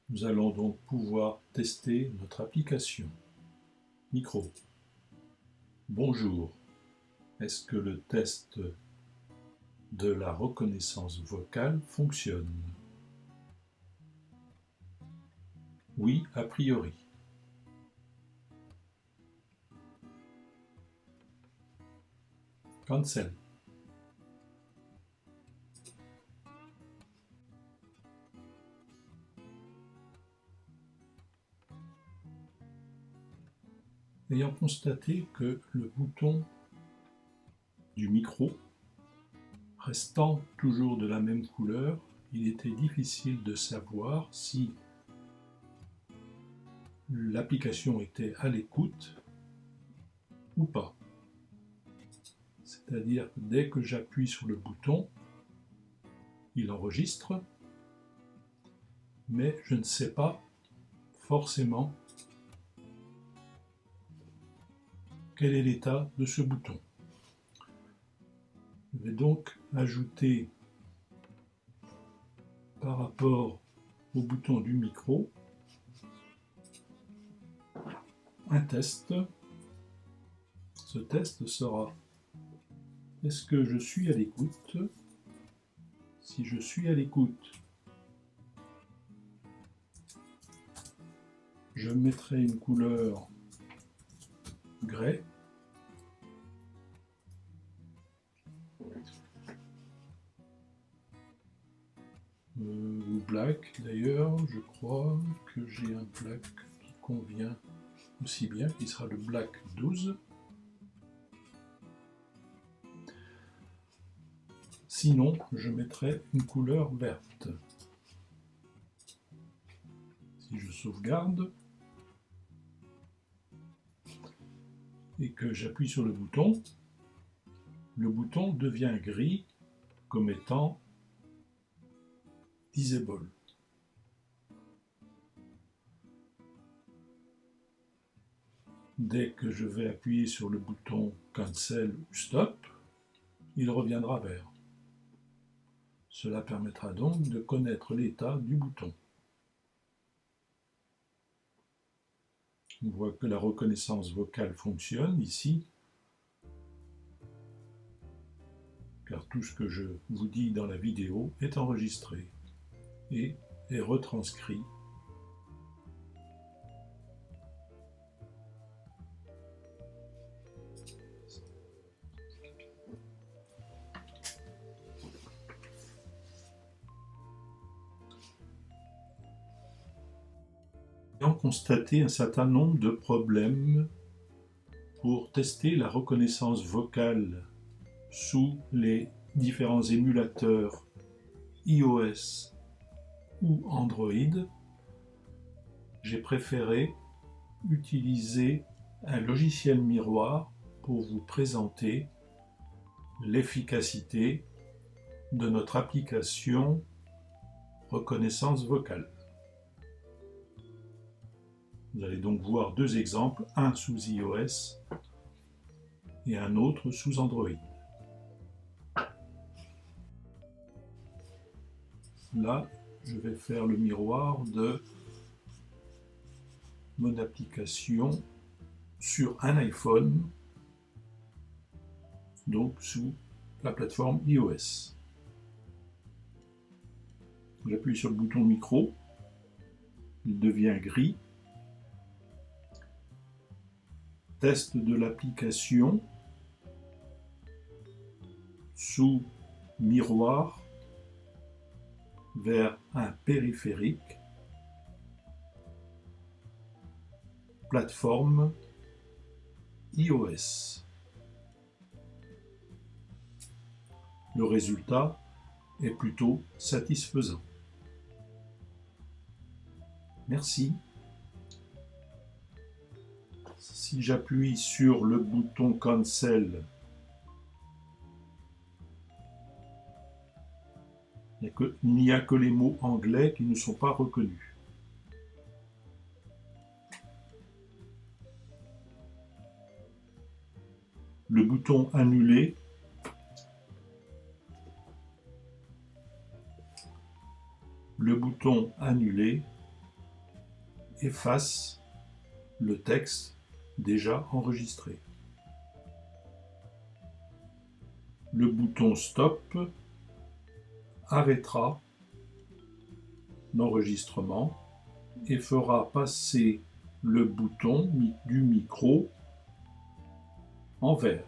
Nous allons donc pouvoir tester notre application. Micro. Bonjour. Est-ce que le test de la reconnaissance vocale fonctionne? Oui, a priori. Cancel. Ayant constaté que le bouton du micro restant toujours de la même couleur, il était difficile de savoir si l'application était à l'écoute ou pas. C'est-à-dire que dès que j'appuie sur le bouton, il enregistre, mais je ne sais pas forcément quel est l'état de ce bouton. Je vais donc ajouter par rapport au bouton du micro un test. Ce test sera: est-ce que je suis à l'écoute? Si je suis à l'écoute, je mettrai une couleur gray. Ou black d'ailleurs, je crois que j'ai un black qui convient aussi bien, qui sera le black 12. Sinon, je mettrai une couleur verte. Si je sauvegarde et que j'appuie sur le bouton devient gris comme étant disable. Dès que je vais appuyer sur le bouton cancel ou stop, il reviendra vert. Cela permettra donc de connaître l'état du bouton. On voit que la reconnaissance vocale fonctionne ici, car tout ce que je vous dis dans la vidéo est enregistré et est retranscrit . Ayant constaté un certain nombre de problèmes pour tester la reconnaissance vocale sous les différents émulateurs iOS ou Android, j'ai préféré utiliser un logiciel miroir pour vous présenter l'efficacité de notre application reconnaissance vocale. Vous allez donc voir deux exemples, un sous iOS et un autre sous Android. Là, je vais faire le miroir de mon application sur un iPhone, donc sous la plateforme iOS. J'appuie sur le bouton micro, il devient gris. Test de l'application sous miroir vers un périphérique, plateforme iOS. Le résultat est plutôt satisfaisant. Merci. Si j'appuie sur le bouton Cancel, il n'y a que les mots anglais qui ne sont pas reconnus. Le bouton Annuler efface le texte déjà enregistré. Le bouton Stop arrêtera l'enregistrement et fera passer le bouton du micro en vert.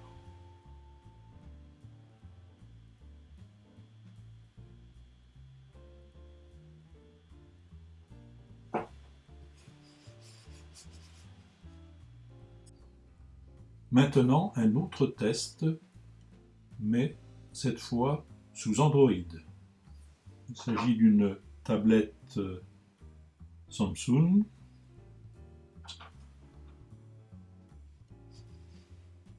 Maintenant, un autre test, mais cette fois sous Android. Il s'agit d'une tablette Samsung.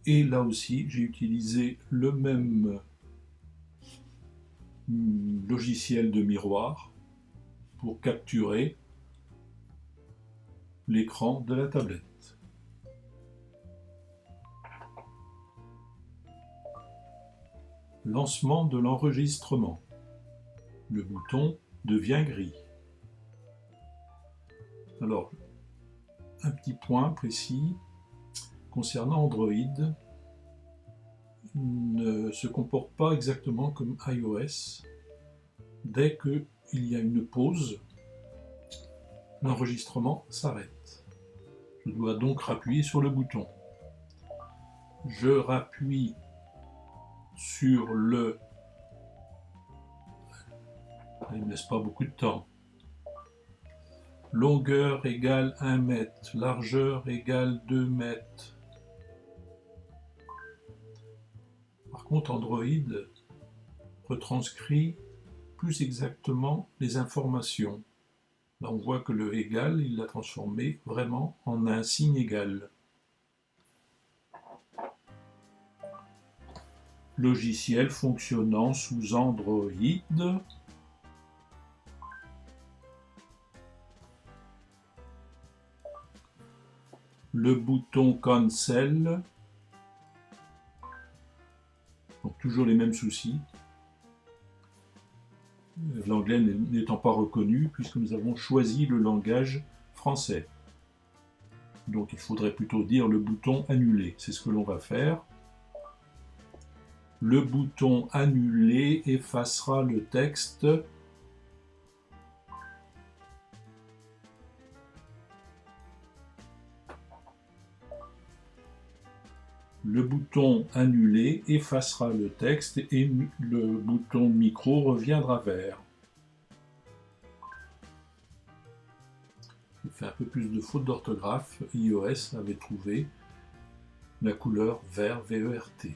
Et là aussi, j'ai utilisé le même logiciel de miroir pour capturer l'écran de la tablette. Lancement de l'enregistrement. Le bouton devient gris. Alors, un petit point précis concernant Android, il ne se comporte pas exactement comme iOS. Dès qu'il y a une pause, l'enregistrement s'arrête. Je dois donc rappuyer sur le bouton. Je rappuie sur le... Il ne me laisse pas beaucoup de temps. Longueur égale 1 mètre, largeur égale 2 mètres. Par contre, Android retranscrit plus exactement les informations. Là, on voit que le égal, il l'a transformé vraiment en un signe égal. Logiciel fonctionnant sous Android. Le bouton Cancel. Donc toujours les mêmes soucis. L'anglais n'étant pas reconnu puisque nous avons choisi le langage français. Donc il faudrait plutôt dire le bouton Annuler. C'est ce que l'on va faire. Le bouton Annuler effacera le texte Le bouton Annuler effacera le texte et le bouton Micro reviendra vert. Il fait un peu plus de fautes d'orthographe. iOS avait trouvé la couleur vert VERT.